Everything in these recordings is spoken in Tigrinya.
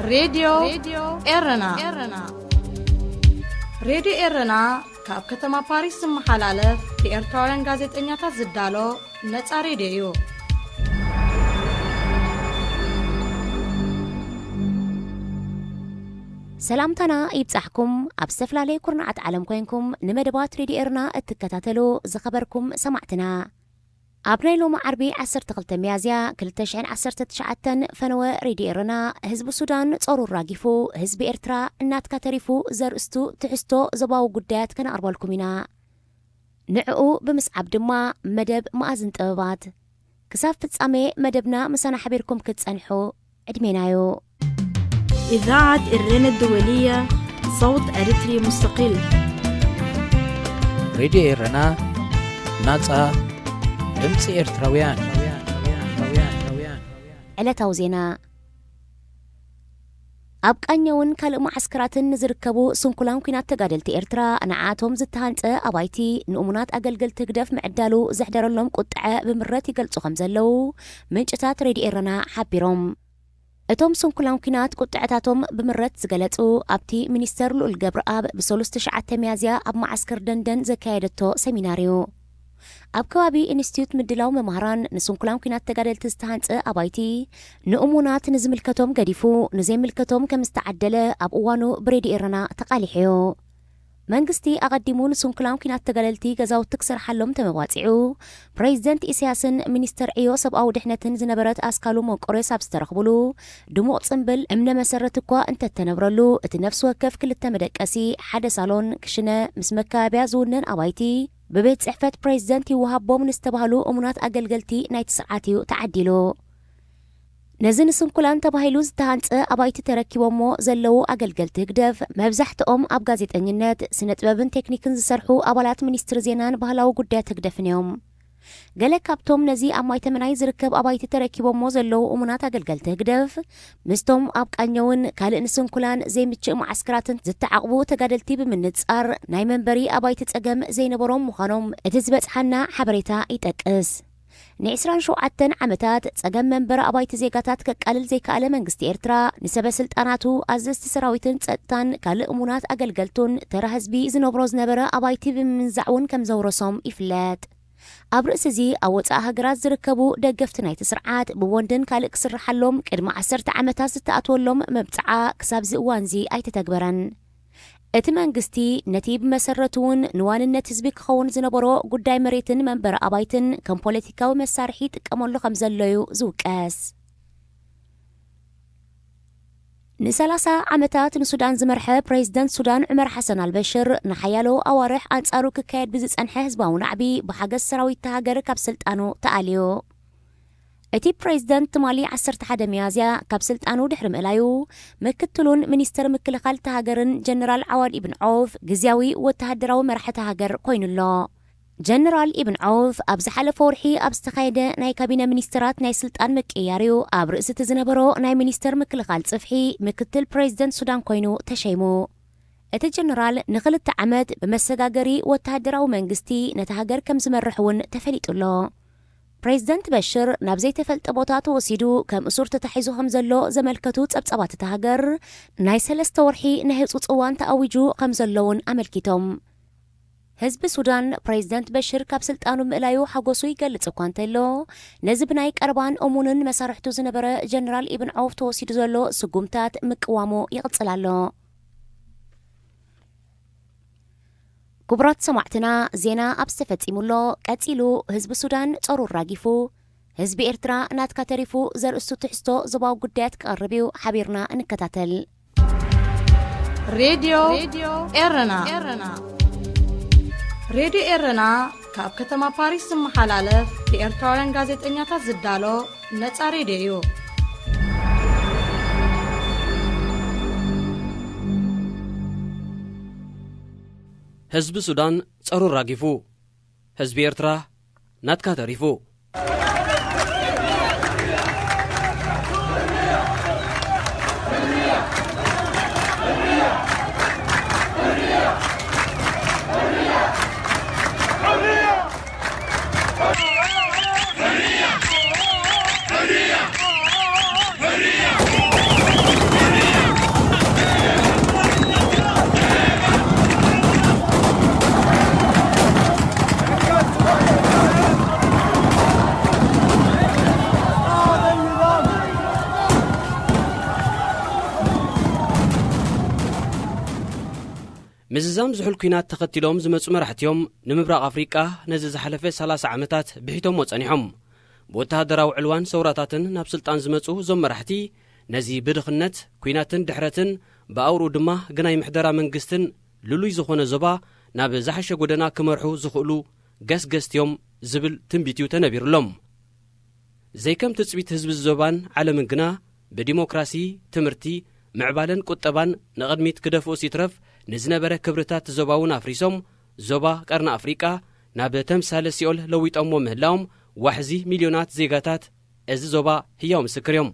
راديو إيرنا راديو إيرنا كاب كتما باريس محلالف بإرتوران غازيت إنياتا زدالو نتسا راديو سلامتنا يبصحكم أبستفلالي كورنعات عالم كوينكم نمدبات راديو إيرنا اتكتاتلو زخبركم سمعتنا أبنايلو معربي 10 ميازيا 2019 فنوى راديو إيرنا حزب السودان صاروا راقفو حزب إرترا النات كاتريفو زرستو تحستو زباو قدات كان أربالكمينا نعقو بمسعب دما مدب مأزن طبابات كساف تتسامي مدبنا مسانا حبيركم كتسانحو عدمينايو إذاعة إيرنا الدولية صوت أريتري مستقل راديو إيرنا ناتسا دمسي إرتراويان علتاو زينا أبقانيون كالو معسكراتن نزركبو سنكولان كينات تقادلتي إرترا نعاتهم زتهانت أبايتي نؤمنات أقلقل تقدف معدالو زحدر اللهم قطعة بمرات يقلتو خمزلو منشتات راديو إيرنا حبيروم اتوم سنكولان كينات قطعتاتهم بمرات زقلتو أبتي منيستر لؤل قبر آب بسولوست 9 ميازيا أب معسكر دندن زكايدتو سيميناريو أب كوابي إنستيوت مدلاو ممهران نسنكولان كينات تقادلت استهانت أبايتي نؤمنات نزملكتهم قديفو نزملكتهم كمستعدلة أب أوانو بريدي إيرنا تقاليحيو منغستي أقدمون سنكولان كينات تقادلتي غزاو تكسر حلوم تمواتعو بريزيدنت إسياسن منيستر عيو سب أو دحنتن زنبرات أسكالو موقوري سابسترخبولو دموق صنبل أمنا مسرتكوا انت تنبرلو اتنفس وكف كل التمدك أسي حدا صالون كشنا مسمكا بيازونن أبايتي ببيت صحفت بريزيدنتي وهابو من استبهلو أمونات أقلقلتي نايت ساعاتيو تعديلو نزن سنكولان تباهيلو زتهانت أبايتي تركيبومو زلو أقلقلتي قدف مبزحتهم أب غازيت أنينات سنة بابن تكنيكن زسرحو أبالات منيستر زينان بهلاو قدات قدفنيوم قالك كابتوم نزي أماي تمناي زركب أبايتي تركيبومو زلو أمونات أقلقلتي قدف مستوم أب قانيون كالئن سنكولان زي متشئ معسكراتن زتعقبو تقادلتي بمنتصار ناي منبري أبايتي تسقم زي نبروم مخانوم اتزبت حنا حبريتا يتأكس نعسران شوعتن عمتات تسقم منبر أبايتي زيقاتات كقالل زي كالي منغستي إرترا نسبة سلطاناتو أزست سراويتن تسقتان كالي أمونات أقلقلتون ترهزبي زنبروز نبرا أبايتي بمنزعون كم زورسوم إفلات أبرأس زي أو هجرات زركبو دقفت نايت سرعات بوندن كالي كسر حلوم كدما 10 عمتات ستأتولهم مبتعا كساب زئوانزي أي تتكبرن اتمنغستي نتيب مسرتون نوان النتزبك خون زنبرو قداي مريتن منبر أبايتن كم بوليتيكا ومسارحيت كمولو خمزلويو زوكاس نسلاسة عمتات نسودان زمرحة بريزيدنت سودان عمر حسن البشر نحيالو أوارح أنصارو ككايد بزيز أنحي حزباو نعبي بحاجة سراوي تهاجر كابسلتانو تقاليو اتي بريزيدنت مالي 11 ميازيا كابسلتانو دحرم إلايو مكتلون منيستر مكلخال تهاجرن جنرال عواد ابن عوف جزياوي وتهدراو مرحة تهاجر كوينولو جنرال ابن عوف أبز حلف ورحي أبستخايدة ناي كابينة منيسترات ناي سلطان مكياريو أبرئيس تزنبرو ناي منيستر مكلخال صفحي مكتل بريزيدنت سودان كوينو تشيمو اتي جنرال نخلت عمد بمساقاقري وتهدراو منغستي نتهاجر كم زمرحون تفليتولو بريزيدنت بشر نابزي تفلت أبوتات وسيدو كم أسور تتحيزو همزلو زملكتو تسبت تهاجر ناي سلست ورحي نهي صوان تأويجو خمزلون أملكتهم حزب السودان بريزيدنت بشر كابسلطانو مئلايو حقوسو يقلص كوانتلو نزب نايك أربان أمونن مسارحتو زنبرة جنرال ابن عوف توسيدو زلو سقومتات مقوامو يقصلالو كبرات سمعتنا زينا أبستفت إمولو قتيلو حزب السودان صاروا راقفو حزب إرترا نات كاتريفو زرقستو تحستو زباو قدات كقربيو حبيرنا نكتاتل راديو إيرنا راديو إيرنا كاب كتما باريس محلالف بإرتوران غازيت إنياتا زدالو نتسا راديو حزب السودان صاروا راقفو حزب إرترا نات كاتريفو حرية ምዝዛም ዝሑል ኩናት ተኸቲሎም ዝመጹ መራሕትዮም ንምብራቕ ኣፍሪቃ ነዚ ዝሓለፈ 30 ዓመታት ብሒቶም ጸኒሖም ብወተሃደራዊ ዕልዋን ሰውራታትን ናብ ስልጣን ዝመጹ እዞም መራሕቲ ነዚ ብድኽነት ኩናትን ድሕረትን ብኣውርኡ ድማ ግናይ ምሕደራ መንግስትን ልሉይ ዝኾነ ዞባ ናብ ዝሓሸ ጎደና ክመርሑ ዝኽእሉ ገስገስትዮም ዝብል ትንቢት እዩ ተነቢሩሎም። ዘይከም ትጽቢት ህዝቢ ዞባን ዓለምን ግና ብዲሞክራሲ ትምህርቲ ምዕባለን ቁጠባን ንቕድሚት ክደፍኡ ሲትረፍ ንዝነበረ ክብርታት ዞባውን ኣፍሪሶም ዞባ ቀርኒ ኣፍሪቃ ናብ ተምሳለ ሲኦል ለዊጦሞ ምህላዎም ዋሕዚ ሚልዮናት ዜጋታት እዚ ዞባ ህያው ምስክር እዮም።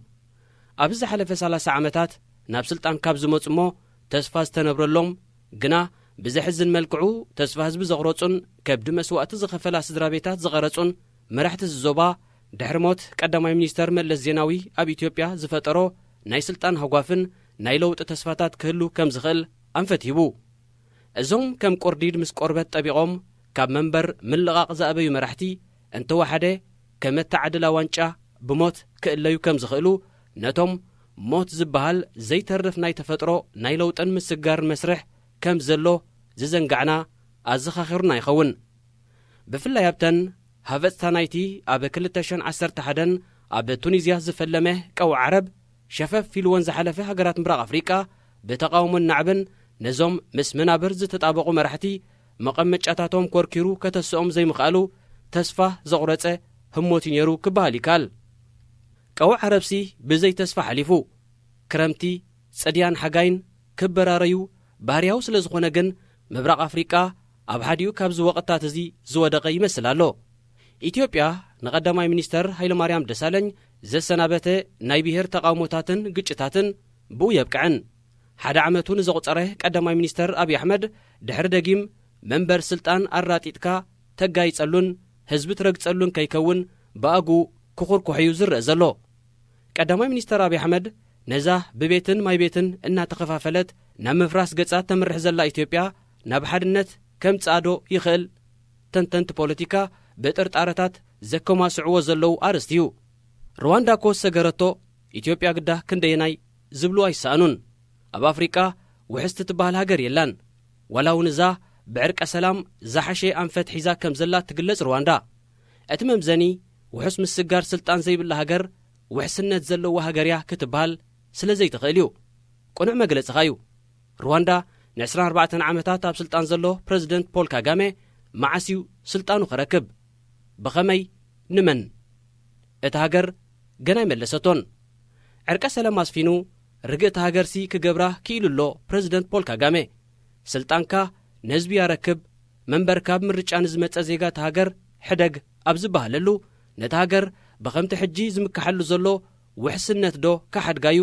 ኣብዚ ዝሓለፈ 30 ዓመታት ናብ ስልጣን ካብ ዝመጹ እሞ ተስፋ ዝተነብረሎም ግና ብዘሕዝን መልክዑ ተስፋ ህዝቢ ዘቕረጹን ከብዲ መስዋእቲ ዝኸፈላ ስድራ ቤታት ዝቐረጹን መራሕቲ ዞባ ድሕሪ ሞት ቀዳማይ ሚኒስተር መለስ ዜናዊ ኣብ ኢትዮጵያ ዝፈጠሮ ናይ ስልጣን ሃጓፍን ናይ ለውጢ ተስፋታት ክህሉ ከም ዝኽእል ኣንፈት ሂቡ። እዞም ከም ቆርዲድ ምስ ቆርበት ጠቢቖም ካብ መንበር ምልቓቕ ዝኣበዩ መራሕቲ እንተወሓደ ከም መተዓድላ ዋንጫ ብሞት ክእለዩ ከም ዝኽእሉ ነቶም ሞት ዝበሃል ዘይተርፍ ናይ ተፈጥሮ ናይ ለውጥን ምስጋርን መስርሕ ከም ዘሎ ዝዘንጋዕና ኣዘኻኺሩና ይኸውን። ብፍላይ ኣብተን ሃቨፅታ ናይቲ ኣብ 2011 ኣብ ቱኒዝያ ዝፈለመ ቀውዒ ዓረብ ሸፈፍ ኢልዎን ዝሓለፈ ሃገራት ምብራቕ ኣፍሪቃ ብተቃውሞን ናዕብን ነዞም ምስ መናብር ዝተጣበቑ መራሕቲ መቐመጫታቶም ኮርኪሩ ከተስኦም ዘይምኽኣሉ ተስፋ ዘቑረጸ ህሞት ነይሩ ክበሃል ይካል። ቀውዒ ዓረብሲ ብዘይ ተስፋ ሓሊፉ ክረምቲ ጸድያን ሓጋይን ክበራረዩ ባህርያዊ ስለ ዝኾነ ግን ምብራቕ ኣፍሪቃ ኣብ ሓዲኡ ካብዚ ወቕታት እዚ ዝወደቐ ይመስል ኣሎ። ኢትዮጵያ ንቐዳማይ ሚኒስተር ሃይለማርያም ደሳለኝ ዘሰናበተ ናይ ብሔር ተቃውሞታትን ግጭታትን ብኡ የብቅዕን። ሓደ ዓመቱ ንዘቑፀረ ቀዳማይ ሚኒስተር ኣብዪ ኣሕመድ ድሕሪ ደጊም መንበር ስልጣን ኣራጢጥካ ተጋይጸሉን ህዝቢ ትረግጸሉን ከይከውን ብኣጉ ክኹርኩሕዩ ዝርአ ዘሎ። ቀዳማይ ሚኒስተር ኣብዪ ኣሕመድ ነዛ ብቤትን ማይ ቤትን እናተኸፋፈለት ናብ ምፍራስ ገጻት ተምርሕ ዘላ ኢትዮጵያ ናብ ሓድነት ከም ጻዶ ይኽእል ተንተንቲ ፖለቲካ ብጥርጣረታት ዘከማስዕዎ ዘለዉ ኣርስቲ እዩ። ሩዋንዳ ኮሰገረቶ ኢትዮጵያ ግዳ ክንደየናይ ዝብሉ ኣይሰኣኑን። ኣብ ኣፍሪቃ ውሕስቲ ትበሃል ሃገር የላን። ዋላ እውን እዛ ብዕርቀ ሰላም ዝሓሸ ኣንፈት ሒዛ ከም ዘላ ትግለጽ ሩዋንዳ እቲ መምዘኒ ውሑስ ምስጋር ስልጣን ዘይብላ ሃገር ውሕስነት ዘለዎ ሃገር እያ ክትበሃል ስለ ዘይትኽእል እዩ። ቁኑዕ መግለጽኻ እዩ። ሩዋንዳ ን24 ዓመታት ኣብ ስልጣን ዘሎ ፕረዚደንት ፖል ካጋሜ መዓስዩ ስልጣኑ ኸረክብ ብኸመይ ንመን እቲ ሃገር ገና ይመለሰቶን። ዕርቀ ሰላም ኣስፊኑ ርግእቲ ሃገርሲ ክገብራ ክኢሉሎ ፕረዚደንት ፖል ካጋሜ ስልጣንካ ንህዝቢ ያረክብ መንበርካ ብምርጫ ንዝመጸ ዜጋ እቲ ሃገር ሕደግ ኣብ ዝበሃለሉ ነቲ ሃገር ብኸምቲ ሕጂ ዝምካሐሉ ዘሎ ውሕስነት ዶ ካሓድጋዩ?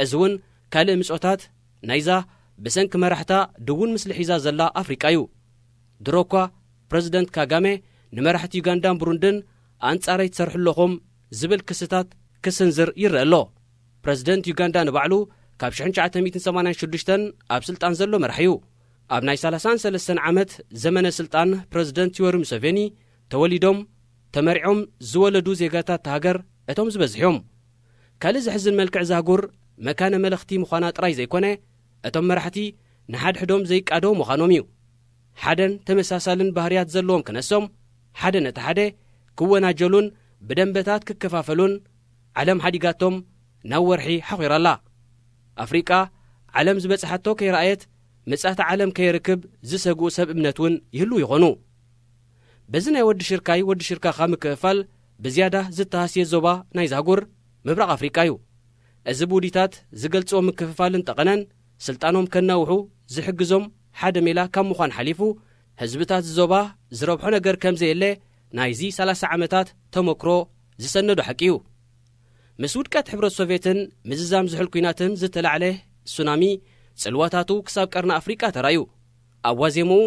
እዚ እውን ካልእ ምጾታት ናይዛ ብሰንኪ መራሕታ ድውን ምስሊ ሒዛ ዘላ ኣፍሪቃ እዩ። ድሮ እኳ ፕረዚደንት ካጋሜ ንመራሕቲ ዩጋንዳን ብሩንድን ኣንጻረይ ትሰርሑ ኣለኹም ዝብል ክስታት ክስንዝር ይርአ ኣሎ። ፕረዚደንት ዩጋንዳ ንባዕሉ ካብ 1986 ኣብ ስልጣን ዘሎ መራሕ እዩ። ኣብ ናይ 33 ዓመት ዘመነ ስልጣን ፕረዚደንት ዮዌሪ ሙሴቬኒ ተወሊዶም ተመሪዖም ዝወለዱ ዜጋታት ሃገር እቶም ዝበዝሕዮም። ካልእ ዝሕዝን መልክዕ ዛጉር መካነ መለኽቲ ምዃና ጥራይ ዘይኮነ እቶም መራሕቲ ንሓድሕዶም ዘይቃዶ ምዃኖም እዩ። ሓደን ተመሳሳልን ባህርያት ዘለዎም ክነሶም ሓደ ነቲ ሓደ ክወናጀሉን ብደንበታት ክከፋፈሉን ዓለም ሓዲጋቶም ናብ ወርሒ ሓኺራላ። ኣፍሪቃ ዓለም ዝበጽሓቶ ከይረኣየት ምጻእቲ ዓለም ከይርክብ ዝሰግኡ ሰብ እምነት እውን ይህሉ ይኾኑ። በዚ ናይ ወዲ ሽርካይ ወዲ ሽርካኻ ምክፍፋል ብዝያዳ ዝተሃስየ ዞባ ናይ ዛጉር ምብራቕ ኣፍሪቃ እዩ። እዚ ብውዲታት ዝገልጽዎ ምክፍፋልን ጠቐነን ስልጣኖም ከናውሑ ዝሕግዞም ሓደ ሜላ ካብ ምዃን ሓሊፉ ህዝብታት ዞባ ዝረብሖ ነገር ከም ዘየለ ናይዚ 30 ዓመታት ተመክሮ ዝሰነዱ ሓቂ እዩ። ምስ ውድቀት ሕብረት ሶቪየትን ምዝዛም ዝሕል ኩናትን ዝተላዕለ ሱናሚ ጽልዋታቱ ክሳብ ቀርኒ ኣፍሪቃ ተራዩ። ኣብ ዋዜምኡ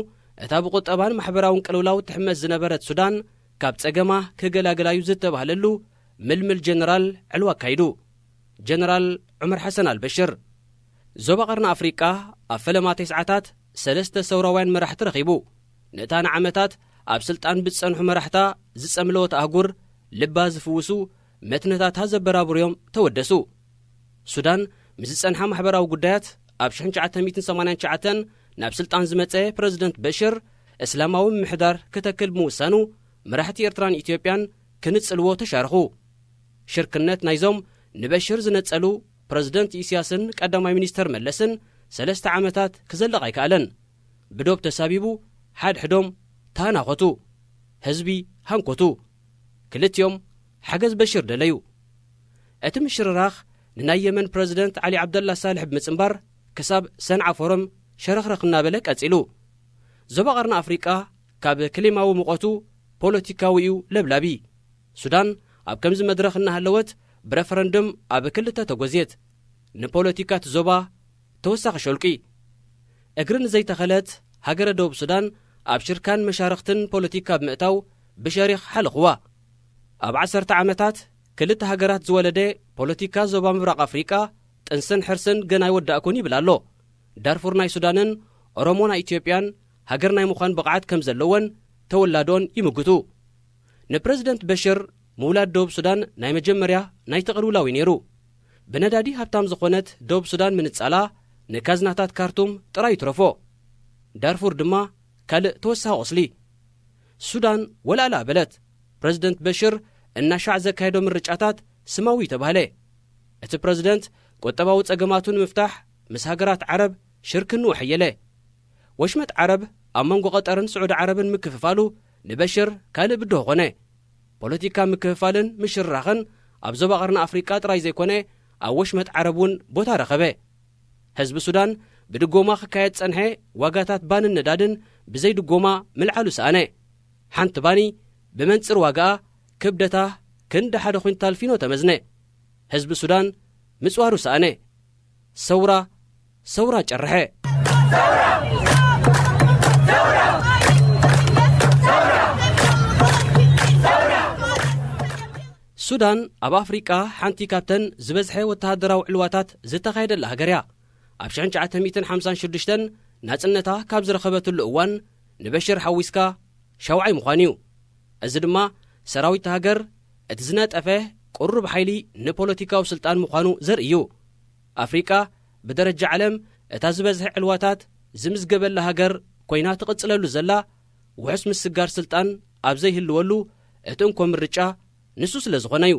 እታ ብቁጠባን ማሕበራውን ቅልውላው ትሕመስ ዝነበረት ሱዳን ካብ ጸገማ ክገላገላዩ ዝተባህለሉ ምልምል ጀነራል ዕልዋ ኣካይዱ። ጀነራል ዑመር ሓሰን ኣልበሽር ዞባ ቀርኒ ኣፍሪቃ ኣብ ፈለማ ተስዓታት 3 ሰውራውያን መራሕቲ ረኺቡ። ንእታን ዓመታት ኣብ ስልጣን ብዝጸንሑ መራሕታ ዝጸምለወት ኣህጉር ልባ ዝፍውሱ መትነታታ ዘበራብርዮም ተወደሱ። ሱዳን ምስ ዝጸንሓ ማሕበራዊ ጉዳያት ኣብ 1989 ናብ ስልጣን ዝመጸ ፕረዚደንት በሽር እስላማዊ ምሕዳር ከተክል ምውሳኑ መራሕቲ ኤርትራን ኢትዮጵያን ክንጽልዎ ተሻርኹ። ሽርክነት ናይዞም ንበሽር ዝነጸሉ ፕረዚደንት ኢሳያስን ቀዳማይ ሚኒስተር መለስን 3 ዓመታት ክዘልቕ ኣይከኣለን። ብዶብ ተሳቢቡ ሓድሕዶም ታናኸቱ፣ ህዝቢ ሃንኮቱ። ክልቲኦም ሓገዝ በሽር ደለዩ። እቲ ምሽርራኽ ንናይ የመን ፕረዚደንት ዓሊ ዓብደላ ሳልሕ ብምጽምባር ክሳብ ሰንዓ ፎረም ሸረኽረኽ እናበለ ቀጺሉ። ዞባ ቐርኒ ኣፍሪቃ ካብ ክሊማዊ ምቖቱ ፖለቲካዊኡ ለብላቢ። ሱዳን ኣብ ከምዚ መድረኽ እናሃለወት ብረፈረንድም ኣብ ክልተ ተጐዝየት። ንፖለቲካት ዞባ ተወሳኺ ሸልቂ እግሪ ንዘይተኸለት ሃገረ ደቡብ ሱዳን ኣብ ሽርካን መሻርኽትን ፖለቲካ ብምእታው ብሸሪኽ ሓለኽዋ። ኣብ 10 ዓመታት ክልተ ሃገራት ዝወለደ ፖለቲካ ዞባ ምብራቕ ኣፍሪቃ ጥንስን ሕርስን ገና ይወዳእኩን ይብል ኣሎ። ዳርፉር ናይ ሱዳንን ኦሮሞ ናይ ኢትዮጵያን ሃገር ናይ ምዃን ብቕዓት ከም ዘለወን ተወላዶን ይምግቱ። ንፕረዚደንት በሽር ምውላድ ደቡብ ሱዳን ናይ መጀመርያ ናይ ተቕልውላዊ ነይሩ። ብነዳዲ ሃብታም ዝኾነት ደቡብ ሱዳን ምንጻላ ንካዝናታት ካርቱም ጥራይ ይትረፎ። ዳርፉር ድማ ካልእ ተወሳኺ ቁስሊ። ሱዳን ወላላ ኣበለት። ፕረዚደንት በሽር እናሻዕ ዘካየዶ ምርጫታት ስማዊ ተባህለ። እቲ ፕረዚደንት ቈጠባዊ ጸገማቱን ምፍታሕ ምስ ሃገራት ዓረብ ሽርክንኡ ሕየለ። ወሽመጥ ዓረብ ኣብ መንጎ ቐጠርን ስዑድ ዓረብን ምክፍፋሉ ንበሽር ካልእ ብድሆ ኾነ። ፖለቲካ ምክፍፋልን ምሽርራኽን ኣብ ዞባ ቐርኒ ኣፍሪቃ ጥራይ ዘይኮነ ኣብ ወሽመጥ ዓረብ እውን ቦታ ረኸበ። ህዝቢ ሱዳን ብድጎማ ክካየድ ጸንሐ። ዋጋታት ባንን ነዳድን ብዘይ ድጎማ ምልዓሉ ሰኣነ። ሓንቲ ባኒ ብመንጽር ዋጋኣ ክብደታ ክንዲ 1 ኩንታል ፊኖ ተመዝነ። ህዝቢ ሱዳን ምጽዋሩ ሰኣነ። ሰውራ ጨርሐ። ሱዳን ኣብ ኣፍሪቃ ሓንቲ ካብተን ዝበዝሐ ወተሃደራዊ ዕልዋታት ዝተኻየደላ ሃገር እያ። ኣብ 1956 ናጽነታ ካብ ዝረኸበትሉ እዋን ንበሽር ሓዊስካ ሻውዓይ ምዃን እዩ። እዚ ድማ ሰራዊት ሃገር እቲ ዝነጠፈ ቁሩብ ሓይሊ ንፖለቲካዊ ስልጣን ምዃኑ ዘርኢ እዩ። ኣፍሪቃ ብደረጃ ዓለም እታ ዝበዝሐ ዕልዋታት ዝምዝገበላ ሃገር ኮይና ትቕጽለሉ ዘላ ውሕስ ምስጋር ስልጣን ኣብ ዘይህልወሉ እቲ እንኮ ምርጫ ንሱ ስለ ዝኾነ እዩ።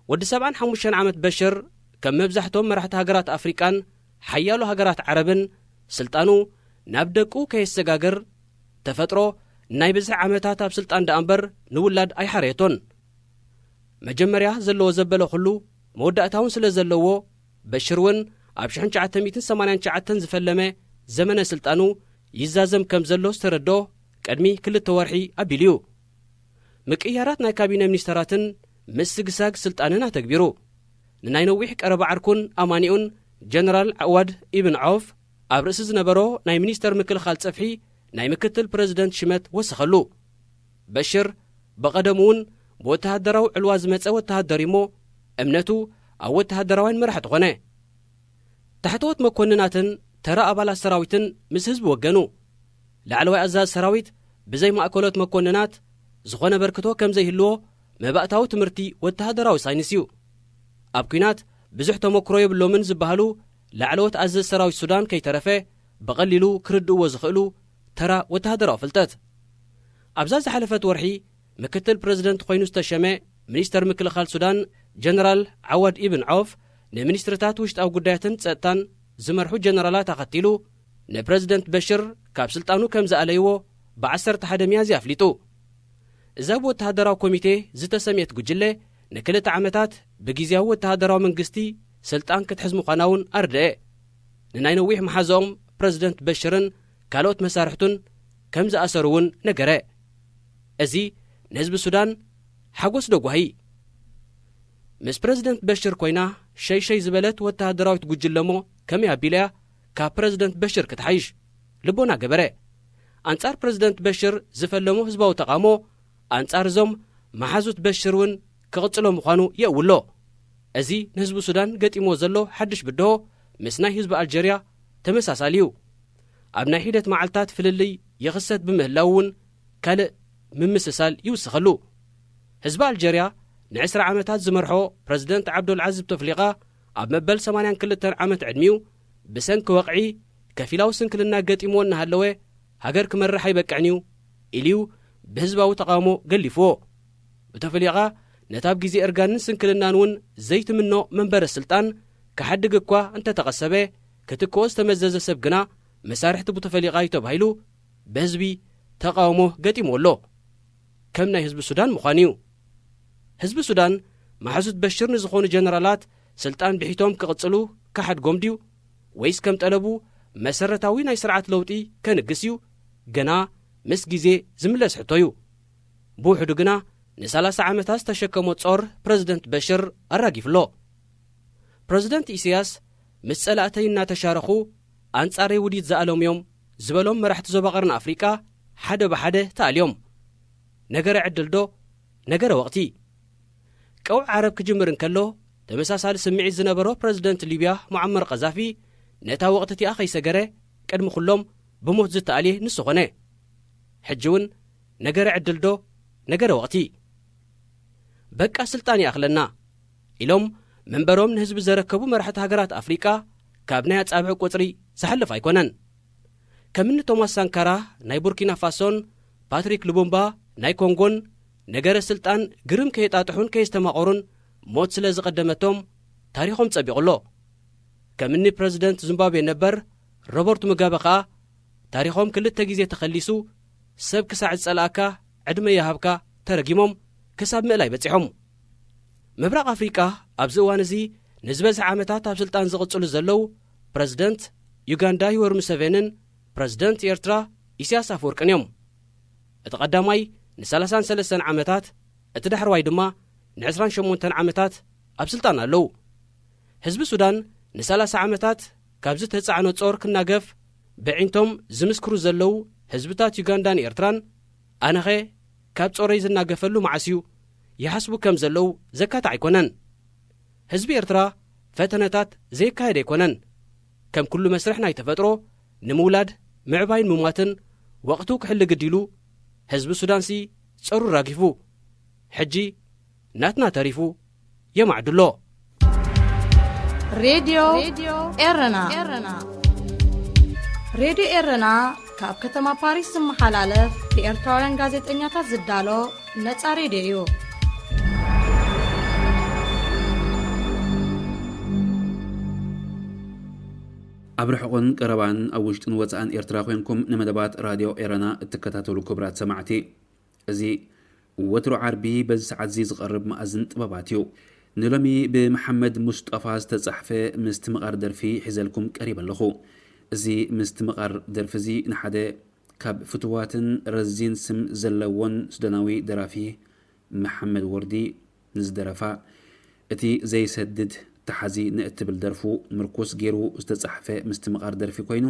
ወዲ 75 ዓመት በሽር ከም መብዛሕቶም መራሕቲ ሃገራት ኣፍሪቃን ሓያሎ ሃገራት ዓረብን ስልጣኑ ናብ ደቁ ከየሰጋገር ተፈጥሮ ናይ ብዙሕ ዓመታት ኣብ ስልጣን ዳ እምበር ንውላድ ኣይሓርየቶን። መጀመርያ ዘለዎ ዘበለ ኩሉ መወዳእታውን ስለ ዘለዎ በሽር እውን ኣብ 1989 ዝፈለመ ዘመነ ስልጣኑ ይዛዘም ከም ዘሎ ዝተረድኦ ቀድሚ 2 ወርሒ ኣቢሉ እዩ። ምቅያራት ናይ ካቢነ ሚኒስተራትን ምስግሳግ ስልጣንን ኣተግቢሩ። ንናይ ነዊሕ ቀረባ ዓርኩን ኣማኒኡን ጀነራል ዓዋድ ኢብን ዓውፍ ኣብ ርእሲ ዝነበሮ ናይ ሚኒስተር ምክልኻል ጸፍሒ ናይ ምክትል ፕረዚደንት ሽመት ወሰኸሉ። በሽር በቐደሙ እውን ብወተሃደራዊ ዕልዋ ዝመጸ ወተሃደር እሞ እምነቱ ኣብ ወተሃደራውያን መራሕቲ ኾነ። ታሕተወት መኮንናትን ተራ ኣባላት ሰራዊትን ምስ ህዝቢ ወገኑ። ላዕለዋይ ኣዛዝ ሰራዊት ብዘይ ማእከሎት መኮንናት ዝኾነ በርክቶ ከም ዘይህልዎ መባእታዊ ትምህርቲ ወተሃደራዊ ሳይንስ እዩ። ኣብ ኩናት ብዙሕ ተመክሮ የብሎምን ዝበሃሉ ላዕለዎት ኣዘዝ ሰራዊት ሱዳን ከይተረፈ በቐሊሉ ክርድእዎ ዝኽእሉ ተራ ወተሃደራዊ ፍልጠት። ኣብዛ ዝሓለፈት ወርሒ ምክትል ፕረዚደንት ኮይኑ ዝተሸመ ሚኒስተር ምክልኻል ሱዳን ጀነራል ዓዋድ ኢብን ዓውፍ ንሚኒስትርታት ውሽጣዊ ጉዳያትን ጸጥታን ዝመርሑ ጀነራላት ኣኸቲሉ ንፕረዚደንት በሽር ካብ ስልጣኑ ከም ዝኣለይዎ ብ11 ሚያዝያ ኣፍሊጡ። እዛ ወተሃደራዊ ኮሚቴ ዝተሰምየት ጉጅለ ን2 ዓመታት ብጊዜያዊ ወተሃደራዊ መንግስቲ ስልጣን ክትሕዝ ምዃና እውን ኣርድአ። ንናይ ነዊሕ መሓዝኦም ፕረዚደንት በሽርን ካልኦት መሳርሕቱን ከም ዝኣሰሩ እውን ነገረ። እዚ ንህዝቢ ሱዳን ሓጎስ ደጓሂ። ምስ ፕረዚደንት በሽር ኮይና ሸይሸይ ዝበለት ወተሃደራዊት ጉጅለ እሞ ከመይ ኣቢልያ ካብ ፕረዚደንት በሽር ክትሓይሽ ልቦና ገበረ። ኣንጻር ፕረዚደንት በሽር ዝፈለሙ ህዝባዊ ተቓሞ ኣንጻር እዞም መሓዙት በሽር እውን ክቕጽሎ ምዃኑ የእውሎ። እዚ ንህዝቢ ሱዳን ገጢሞ ዘሎ ሓድሽ ብድሆ ምስ ናይ ህዝቢ ኣልጀርያ ተመሳሳሊ እዩ። ኣብ ናይ ሒደት መዓልታት ፍልልይ የኽሰት ብምህላው እውን ካልእ ምምስሳል ይውስኸሉ። ህዝቢ ኣልጀርያ ን20 ዓመታት ዝመርሖ ፕረዚደንት ዓብዱልዓዚዝ ተፍሊቓ ኣብ መበል 82 ዓመት ዕድሚኡ ብሰንኪ ወቕዒ ከፊላው ስንክልና ገጢሞን ሃለወ ሃገር ክመርሕ አይበቃዕኒው ኢልዩ በህዝባዊ ተቃውሞ ገሊፍዎ በተፈሊቃ ነታብ ጊዜ እርጋንን ስንክልናን ውን ዘይትምኖ መንበረ ስልጣን ከሐድግ እኳ እንተ ተቀሰበ ክትኮስ ተመዘዘ ሰብ ግና መሳርሕቲ በተፈሊቃ ይተባሂሉ በህዝቢ ተቃውሞ ገጢሞሎ ከም ናይ ህዝቢ ሱዳን ምዃንዩ ህዝቢ ሱዳን ማሕዙት በሽር ንዝኾኑ ጀነራላት ስልጣን ብሒቶም ክቕጽሉ ካሓድጎም ድዩ ወይስ ከም ጠለቡ መሰረታዊ ናይ ስርዓት ለውጢ ከንግስ እዩ ገና ምስ ጊዜ ዝምለስ ሕቶ እዩ ብውሕዱ ግና ን30 ዓመታት ዝተሸከሞ ጾር ፕረዚደንት በሽር ኣራጊፍሎ ፕረዚደንት ኢሳያስ ምስ ጸላእተይ እናተሻረኹ ኣንጻረይ ውዲት ዝኣለምዮም ዝበሎም መራሕቲ ዞባ ቀርኒ ኣፍሪቃ ሓደ ብሓደ ተኣልዮም ነገረ ዕድልዶ ነገረ ወቕቲ ቀውዕ ዓረብ ክጅምር እንከሎ ተመሳሳሊ ስምዒት ዝነበሮ ፕረዚደንት ሊብያ ሙዓመር ቀዛፊ ነታ ወቕቲ እቲኣ ኸይሰገረ ቅድሚ ኩሎም ብሞት ዝተኣልየ ንሱ ኾነ ሕጂ እውን ነገረ ዕድልዶ ነገረ ወቕቲ በቃ ስልጣን ይኣኽለና ኢሎም መንበሮም ንህዝቢ ዘረከቡ መራሕቲ ሃገራት ኣፍሪቃ ካብ ናይ ኣጻብዕ ቁጽሪ ዝሓልፍ ኣይኮነን ከምኒ ቶማስ ሳንካራ ናይ ቡርኪና ፋሶን ፓትሪክ ሉቡምባ ናይ ኮንጎን ነገረ ስልጣን ግርም ከየጣጥሑን ከየስተማቆሩን ሞት ስለ ዝቐደመቶም ታሪኾም ጸቢቑሎ ከምኒ ፕረዚደንት ዚምባብዌ ነበር ሮበርት ሙጋበ ኸኣ ታሪኾም ክልተ ጊዜ ተኸሊሱ ሰብ ክሳዕ ዝጸላእካ ዕድመ የሃብካ ተረጊሞም ክሳብ ምእላይ በጺሖም ምብራቕ ኣፍሪቃ ኣብዚ እዋን እዚ ንዝበዝሕ ዓመታት ኣብ ስልጣን ዝቕጽሉ ዘለው ፕረዚደንት ዩጋንዳ ዩወሪ ሙሴቬንን ፕረዚደንት ኤርትራ ኢሳያስ ኣፈወርቅን እዮም እቲ ቀዳማይ ን33 ዓመታት እቲ ዳሕርዋይ ድማ ን28 ዓመታት ኣብ ስልጣን ኣለዉ ህዝቢ ሱዳን ን30 ዓመታት ካብዚ ተጻዕኖ ጾር ክናገፍ ብዒንቶም ዝምስክሩ ዘለው ህዝብታት ዩጋንዳን ኤርትራን ኣነኸ ካብ ጾረይ ዝናገፈሉ መዓስዩ ይሓስቡ ከም ዘለው ዘካት ኣይኮነን ህዝቢ ኤርትራ ፈተነታት ዘይካየድ ኣይኮነን ከም ኩሉ መስርሕ ናይ ተፈጥሮ ንምውላድ ምዕባይን ምሟትን ወቕቱ ክሕሊ ግዲሉ ህዝቢ ሱዳንሲ ጸሩ ራጊፉ ሕጂ ናትና ተሪፉ የማዕድሎ ሬድዮ ኤረና ሬድዮ ኤረና ካብ ከተማ ፓሪስ ዝመሓላለፍ ብኤርትራውያን ጋዜጠኛታት ዝዳሎ ነጻ ሬድዮ እዩ ኣብ ርሕቑን ቀረባን ኣብ ውሽጥን ወፃእን ኤርትራ ኮይንኩም ንመደባት ራድዮ ኤረና እትከታተሉ ክቡራት ሰማዕቲ እዚ ወትሮ ዓርቢ በዚ ሰዓት እዚ ዝቐርብ ማእዝን ጥበባት እዩ ንሎሚ ብመሐመድ ሙስጠፋ ዝተጻሕፈ ምስቲ ምቓር ደርፊ ሒዘልኩም ቀሪብ ኣለኹ እዚ ምስቲ ምቓር ደርፊ እዚ ንሓደ ካብ ፍትዋትን ረዚን ስም ዘለዎን ሱዳናዊ ደራፊ መሐመድ ወርዲ ንዝደረፋ እቲ ዘይሰድድ ተሓዚ ንእትብል ደርፉ ምርኩስ ገይሩ ዝተጻሕፈ ምስቲ ምቓር ደርፊ ኮይኑ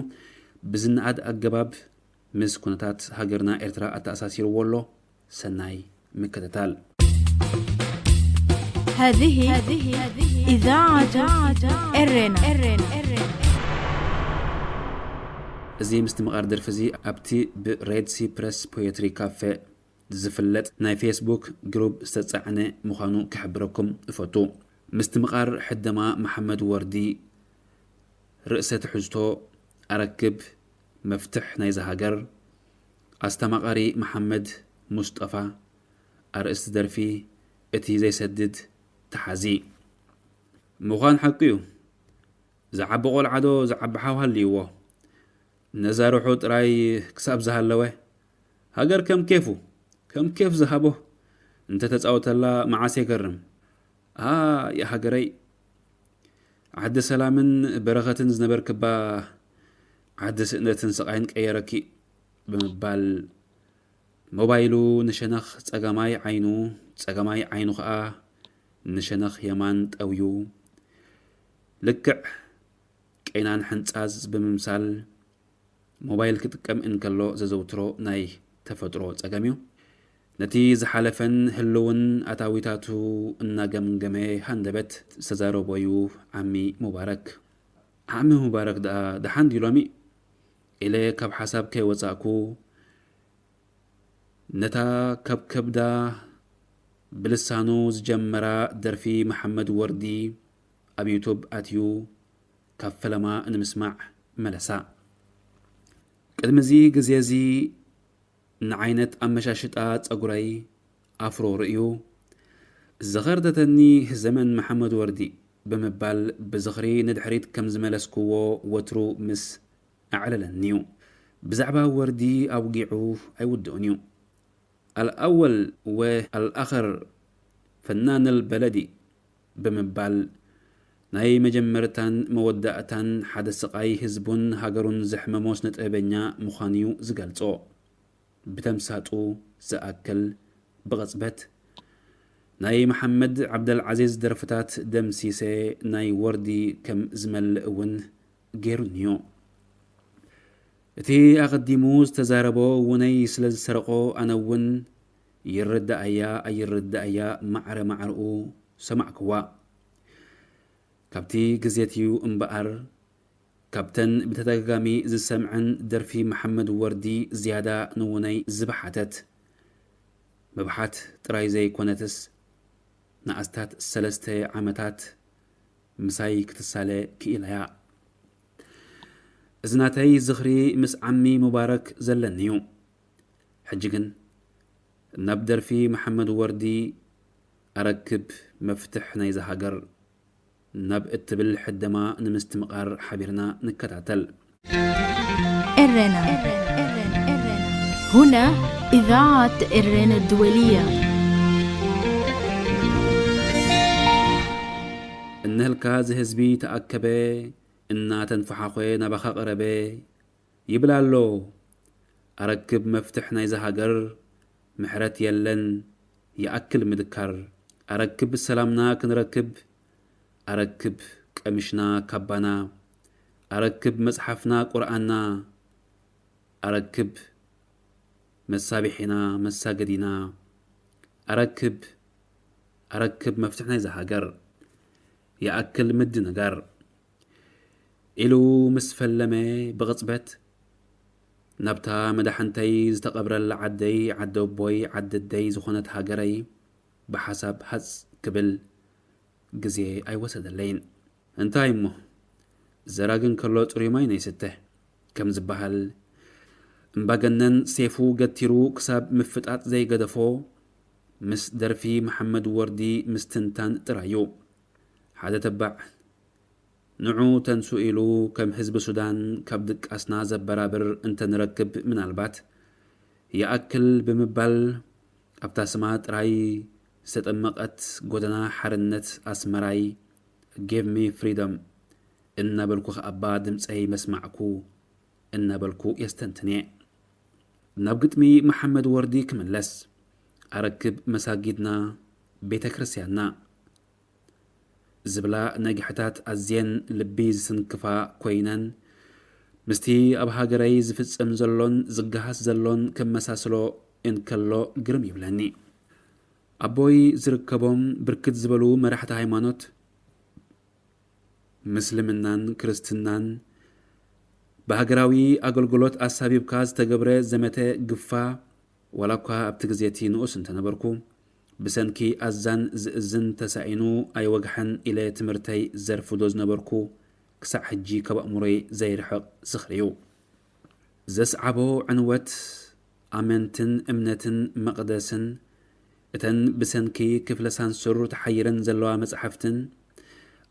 ብዝነኣድ ኣገባብ ምስ ኩነታት ሃገርና ኤርትራ ኣተኣሳሲርዎ ኣሎ ሰናይ مكتتال هذه إذاعة إرنا زي مستمقار درفزي أبتي بريد سي بريس بويتري كافي زفلت ناي فيسبوك جروب استطعنا مخانو كحبركم فوتو مستمقار حدما محمد وردي رئسة حزتو أركب مفتح نايزة هاجر استمقاري محمد مصطفى أرئيس درفي اتي زي سدد تحازي مغان حقيو زعب قول عدو زعب حاوها الليوه نزارو حوت راي كساب زهالوه هاجر كم كيف زهابه انت تتعوت الله معاسي كرم يا هاجري عد سلامن برغتن زنبر كبا عد سئنتن سقاين كأيركي بمبال موبايلو نشنخ تساقماي عينو خا نشنخ يمان تأويو لكع كينان حنتاز بممثال موبايل كتكم إنكالو زوترو ناي تفترو تساقميو نتي زحالفن هلون أتاويتاتو الناقم هندبت سزارو بويو عمي مبارك دا حاندي لومي إلي كاب حساب كي وزاكو نتا كبدا بلسانو زجمرا درفي محمد وردي أب يوتيوب أتيو كفلما نمسمع ملسا ቅድሚዚ ግዜዚ ንዓይነት ኣመሻሽጣ ፀጉረይ ኣፍሮ ርእዩ ዘኸርተተኒ ዘመን መሐመድ ወርዲ ብምባል ብዝኽሪ ንድሕሪት ከም ዝመለስክዎ ወትሩ ምስ ኣዕለለኒዩ ብዛዕባ ወርዲ ኣውጊዑ ኣይውድኡን እዩ الأول والآخر فنان البلدي بمبال ناي مجمرتان مودعتان حدث سقاي حزبون هاجرون زحمة موسنة أبنيا مخانيو زقالتو بتمساتو زأكل بغصبت ناي محمد عبد العزيز درفتات دمسيسي ناي وردي كم زمل ون جيرونيو እቲ ኣቐዲሙ ዝተዛረቦ ውነይ ስለ ዝሰረቆ ኣነ እውን ይርዳእያ ኣይርዳእያ ማዕረ ማዕርኡ ሰማዕክዋ ካብቲ ግዜት እዩ እምበኣር ካብተን ብተደጋጋሚ ዝሰምዐን ደርፊ መሐመድ ወርዲ ዝያዳ ንውነይ ዝበሓተት መብሓት ጥራይ ዘይኮነትስ ንኣስታት 3 ዓመታት ምሳይ ክትሳለ ክኢለያ እዝናተይ ዝኽሪ ምስ ዓሚ ሙባረክ ዘለኒዩ ሕጂ ግን ናብ ደርፊ መሐመድ ወርዲ ኣረክብ መፍትሕ ናይ ዝሃገር ናብ እትብል ሕደማ ንምስትምቓር ሓቢርና ንከታተል إرنا هنا إذاعة إرنا الدولية النهلكا زهزبي تأكبه إن تنفحاخوي نبخا قربي يبلالو أركب مفتح نايزا هاجر محرت يلن يأكل مدكر أركب السلامنا كنركب أركب كمشنا كبانا أركب مصحفنا قرآننا أركب مسابحنا مساجدنا أركب مفتح نايزا هاجر يأكل مد نجار إلو مسفلمي بغصبت نبتا مدحنتي زتقبر العدي عدو بوي عد الدي زخونت هاجري بحسب حس قبل قزي أي وسد اللين انتاي مو زراغن كلو تريماي نيسته كم زبهل مباقنن سيفو قتيرو كساب مفتقات زي قدفو مس درفي محمد وردي مستنتان ترايو حدا تبع نعو تنسئلو كم حزب السودان كبدك أسنا زبرابر انت نركب من البات يأكل بمبال أبتاسمات راي ستأمقت قدنا حرنت أسمراي give me freedom إن بلكو أبا دمس أي مسمعكو إن بلكو يستنتني نبقتمي محمد وردي كمن لس أركب مساجدنا بيت كريستياننا زبلا نجحتات أزين لبيز سنكفا كوينان مستي أبها جريز في السمزلون زجهاس زلون كم مساسلو إن كلو جرم يبلاني أبوي زركبهم بركت زبلو مرحة هايمانوت مسلمنان كريستنان بهجراوي أقولقولات أسابيب كاز تجبره زمته جفا ولكها أبتجزيتي نقص انت نبركو بسنكي أزان زن تسعينو أي وجحن إلى تمرتي زرف دوز نبركو كسع حجي كبأمري زي رحق سخريو زس عبو عنوت أمنتن أمنتن مقدسن اتن بسنكي كفل سانسور تحيرن زلوا مصحفتن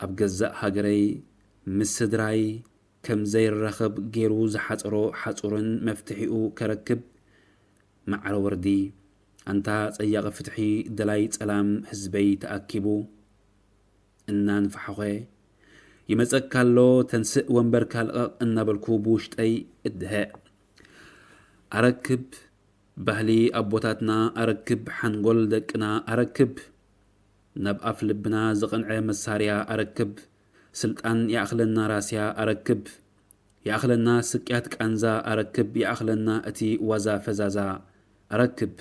أبجزاء هاجري مسدراي كم زي الرخب جيرو زحطرو حطورن مفتحيو كركب مع وردي أنت سياق فتحي دلاي سلام حزبي تأكبو إنان فحوي يمسك كالو تنسق ومبر كالق إن بالكوبوش أي إدهاء أركب بهلي أبوتاتنا أركب حنقول دكنا أركب نبقى في لبنا زقنع مساريا أركب سلطان يأخلنا راسيا أركب يأخلنا سكياتك أنزا أركب يأخلنا أتي وزا فزازا أركب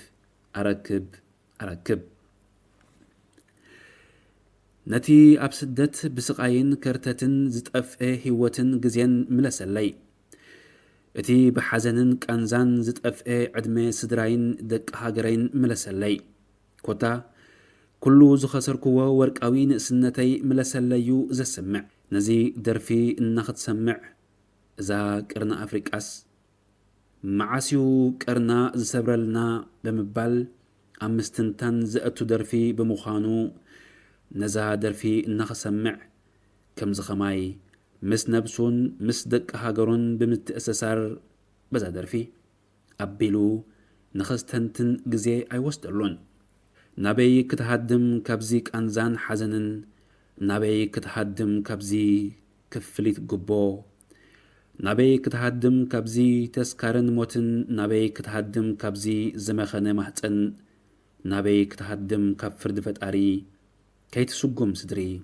نتي أبسدت بسقاين كرتتن زتأفئ هوتن جزين ملسلي اتي بحزنن كأنزان زتأفئ عدمي سدراين دك هاجرين ملسلي كوتا كلو زخسر كوا ورقاوين سنتي ملسليو زسمع نزي درفي النخد سمع زا كرنا أفريقاس معاسيو كرنا زسبرلنا بمبال أمستنتان زأتو درفي بمخانو نزا درفي نخسمع كم زخماي مس نبسون مس دك هاجرون بمتأسسار بزا درفي أبيلو نخستنتن جزي أي وسترلون نبي كتهدم كبزيك أنزان حزنن نبي كتهدم كبزي كفليت قبو نبي كتهدم كبزي تسكارن موتن نبي كتهدم كبزي زمخن محتن نبي كتهدم كفرد فتاري كي تسقم صدري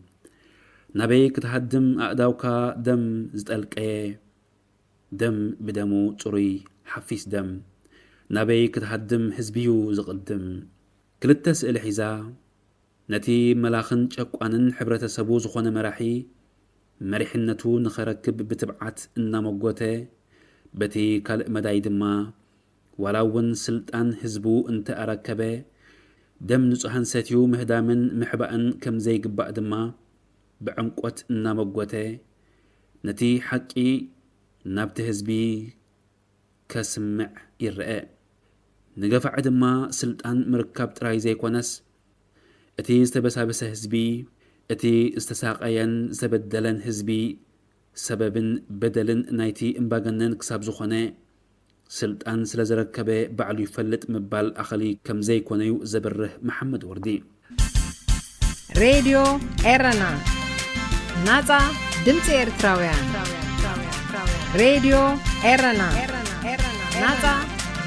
نبي كتهدم أقداوكا دم زتلقى دم بدمو تري حفيس دم نبي كتهدم حزبيو زقدم كلتس الحزا نتي ملاخن شقوانن حبرة سبو زخون مراحي مريحنتو نخركب بتبعات إنا مقوته بتي كالق مداي دما ولاون سلطان حزبو انت أركبه دم نصحن ساتيو مهدامن محبأن كم زي قبع دما بعنقوت إنا مقوته نتي حقي نابت حزبي كسمع يرأى نقفع دما سلطان مركب تراي زي كونس اتي استبسابس حزبي اتي استساقين زبدلن حزبي سببن بدلن نايتي امباغنن كساب زخونه سلطان سلازركبه بعلو يفلت مبال اخلي كم زي كونيو زبره محمد وردي راديو إيرنا ناتا دمتي إرتراويان راديو إيرنا ناتا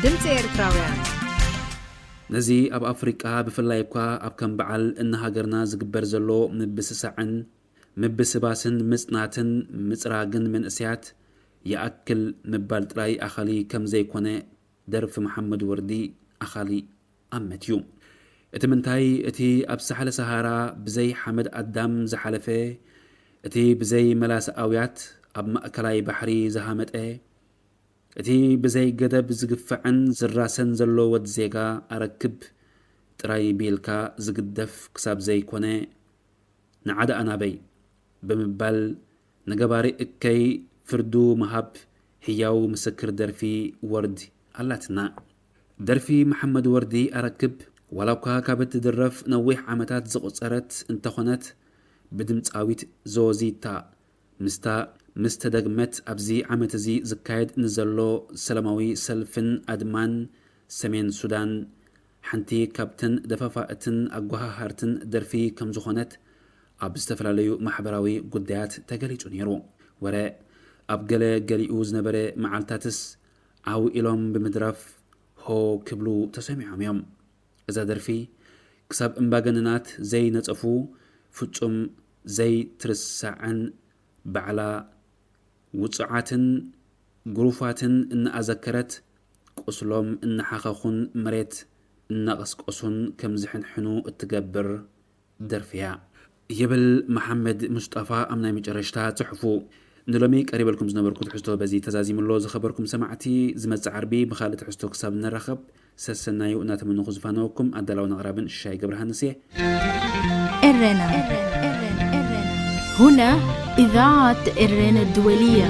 دمتي إرتراويان نزي أب أفريقيا بفلايبكا أب كم بعل إن هاجرنا زقبر زلو مبسسعن مبسباسن مصناتن مصراغن من أسيات يأكل مبال تراي أخالي كم زي كونه درف محمد وردي أخالي أمتيو اتمنتاي اتي أب سحل سهارا بزي حمد أدام زحلفه اتي بزي ملاس أويات أب مأكلاي بحري زهامت اتي بزي قدب زقفعن زراسن زلو ود زيغا أركب تراي بيلكا زقدف كساب زي كونه نعاد أنا بي بمبال نقباري اكي فردو مهاب هياو مسكر درفي ورد اللاتنا درفي محمد وردي أركب ولو كابت درف نويح عمتات زقصرت انتخونت بدمت آويت زوزيتا مستدقمت أبزي عمتزي زكايد نزلو سلموي سلفن أدمان سمين سودان حنتي كابتن دفافاتن أقوها هارتن درفي كم زخونت أبستفلاليو محبراوي قديات تقليج نيرو وراء أبقل قليوز نبري معالتاتس عاو إلوم بمدرف هو كبلو تسميعهم يوم إذا درفي كساب انباقننات زي نتقفو فتشم زي ترسعن بعلا وصعاتن قروفاتن إن أذكرت قسلوم إن حقاقون مريت إن قسقسون كم زحن حنو التقبر درفيا يبل محمد مصطفى أمنا مجرشتا تحفو نلومي قريب لكم زنبركم تحستو بزي تزازيم الله زخبركم سمعتي زمت عربي بخالة حستو كساب نرخب سسنايو ناتمنو خزفانوكم أدلون غرابن الشاي قبرها نسيه إرنا هنا إذاعة إرنا الدولية.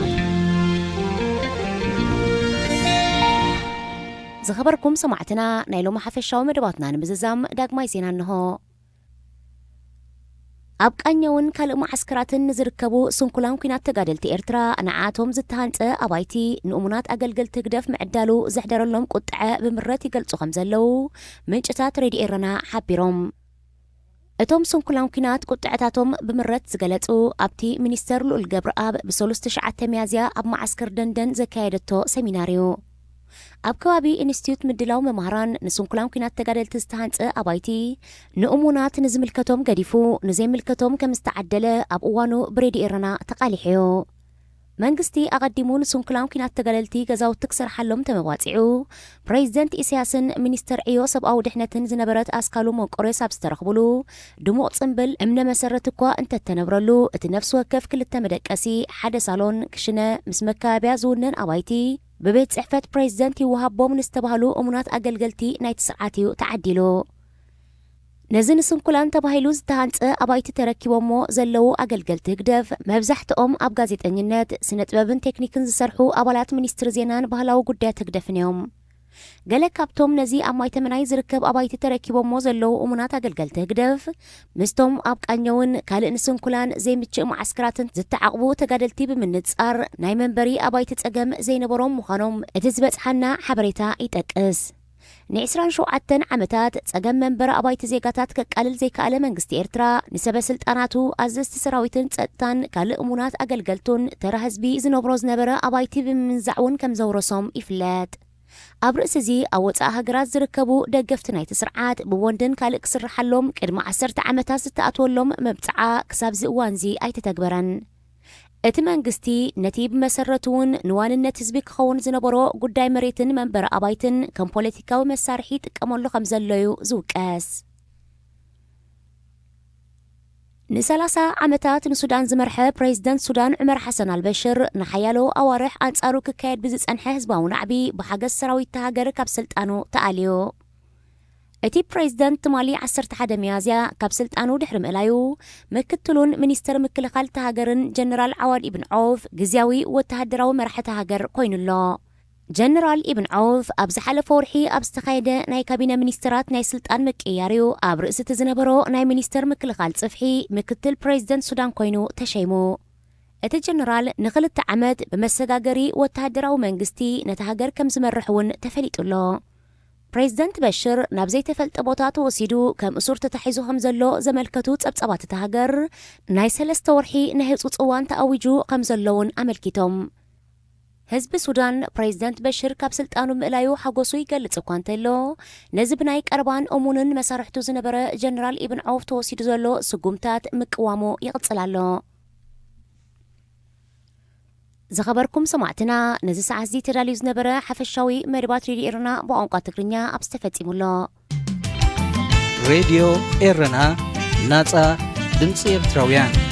زخبركم سمعتنا نايلو محافشاو مدباتنا نبززام داق مايزينا انهو أبقانيون كالق معسكراتن نزركبو سنكولان كينات تقادلتي إرترا نعاتهم زتهانت أبايتي نؤمنات أقلقل تقدف معدالو زحدرلهم قطعة بمرات يقلتو خمزلو منشتات ريدي إرنا حبيروم اتوم سنكولان كينات قطعتاتهم بمرات زقلتو أبتي منيستر لو القبر آب بسولوس تشعات ميازيا أب معسكر دندن زكايدتو سيميناريو أب كوابي إنستيوت مدلاو ممهران نسنكولان كينات تقادلت زتهانت أبايتي نؤمنات نزملكتهم قديفو نزيملكتهم كمستعدلة أب اوانو بريدي إرنا تقاليحيو منغستي أقدمون سنكولان كينات تقاللتي غزاو تكسر حلوم تمواتعو بريزدنت إسياسن منيستر عيو سب أو دحنتن زنبرت أسكالو موقوري سابسترخبولو دموع صنبل امنا مسرتكوا انت تنبرلو اتنفس وكف كل التمدك أسي حدا صالون كشنا مسمكا بيازونن أبايتي ببيت صحفة بريزدنت يوهبو من استبهالو أمونات أقلقلتي نايت سرعاتيو تعديلو ነዚ ንስንኩላን ተባሂሉ ዝተሃንፀ ኣባይቲ ተረኪቦሞ ዘለው ኣገልገልቲ ህግደፍ መብዛሕትኦም ኣብ ጋዜጠኝነት ስነ ጥበብን ቴክኒክን ዝሰርሑ ኣባላት ሚኒስትሪ ዜናን ባህላዊ ጉዳያት ህግደፍን እዮም ገለ ካብቶም ነዚ ኣብ ማይተመናይ ዝርከብ ኣባይቲ ተረኪቦሞ ዘለው እሙናት ኣገልገልቲ ህግደፍ ምስቶም ኣብ ቃኘውን ካልእ ንስንኩላን ዘይምችእ ማዓስከራትን ዝተዓቕቡ ተጋደልቲ ብምንጻር ናይ መንበሪ ኣባይቲ ፀገም ዘይነበሮም ምዃኖም እቲ ዝበፅሓና ሓበሬታ ይጠቅስ ን27 ዓመታት ፀገም መንበሪ ኣባይቲ ዜጋታት ከቃልል ዘይከኣለ መንግስቲ ኤርትራ ንሰበ ስልጣናቱ ኣዘዝቲ ሰራዊትን ፀጥታን ካልእ እሙናት ኣገልገልቱን ተራ ህዝቢ ዝነብሮ ዝነበረ ኣባይቲ ብምንዛዕውን ከም ዘውረሶም ይፍለጥ ኣብ ርእሲ እዚ ኣብ ወፃኢ ሃገራት ዝርከቡ ደገፍቲ ናይቲ ስርዓት ብወንድን ካልእ ክስርሓሎም ቅድሚ 10 ዓመታት ዝተኣትወሎም መብፅዓ ክሳብ እዋን እዚ ኣይተተግበረን እቲ መንግስቲ ነቲ ብመሰረቱ እውን ንዋንነት ህዝቢ ክኸውን ዝነበሮ ጉዳይ መሬትን መንበሪ ኣባይትን ከም ፖለቲካዊ መሳርሒ ይጥቀመሉ ከም ዘለዩ ዝውቀስ ን30 ዓመታት ንሱዳን ዝመርሐ ፕሬዚደንት ሱዳን ዑመር ሓሰን አልበሽር ንሓያሎ ኣዋርሕ አንጻሩ ክካየድ ብዝጸንሐ ህዝባዊ ናዕቢ ብሓገዝ ሰራዊት ሃገር ካብ ስልጣኑ ተኣልዩ እቲ ፕሬዚደንት ትማሊ 11 ሚያዝያ ካብ ስልጣኑ ድሕሪ ምእላዩ ምክትሉን ሚኒስተር ምክልኻል ሃገርን ጀነራል ዓዋድ ኢብን ዖፍ ግዝያዊ ወተሃደራዊ መራሕቲ ሃገር ኮይኑሎ ጀነራል ኢብን ዖፍ ኣብ ዝሓለፈ ወርሒ ኣብ ዝተኻየደ ናይ ካቢነ ሚኒስተራት ናይ ስልጣን ምቅያርዩ ኣብ ርእሲ እቲ ዝነበሮ ናይ ሚኒስተር ምክልኻል ጽፍሒ ምክትል ፕሬዚደንት ሱዳን ኮይኑ ተሸይሙ እቲ ጀነራል ንኽልተ ዓመት ብመሰጋገሪ ወተሃደራዊ መንግስቲ ነቲ ሃገር ከም ዝመርሕ እውን ተፈሊጡሎ ፕሬዚደንት በሽር ናብ ዘይተፈልጠ ቦታ ተወሲዱ ከም እሱር ተታሒዙ ከም ዘሎ ዘመልከቱ ጸብጸባት እቲ ሃገር ናይ 3 ወርሒ ናይ ህፁፅ እዋን ተኣዊጁ ከም ዘለውን ኣመልኪቶም ህዝቢ ሱዳን ፕሬዚደንት በሽር ካብ ስልጣኑ ምእላዩ ሓጎሱ ይገልጽ እኳ እንተሎ ነዚ ብናይ ቀረባን እሙንን መሳርሕቱ ዝነበረ ጀነራል ኢብን ዖፍ ተወሲዱ ዘሎ ስጉምታት ምቅዋሙ ይቕጽል ኣሎ ዝኸበርኩም ሰማዕትና ነዚ ሰዓት እዚ ተዳልዩ ዝነበረ ሓፈሻዊ መደባት ሬድዮ ኤረና ብቋንቋ ትግርኛ ኣብ ዝተፈጺሙሎ ሬድዮ ኤረና ናጻ ድምፂ ኤርትራውያን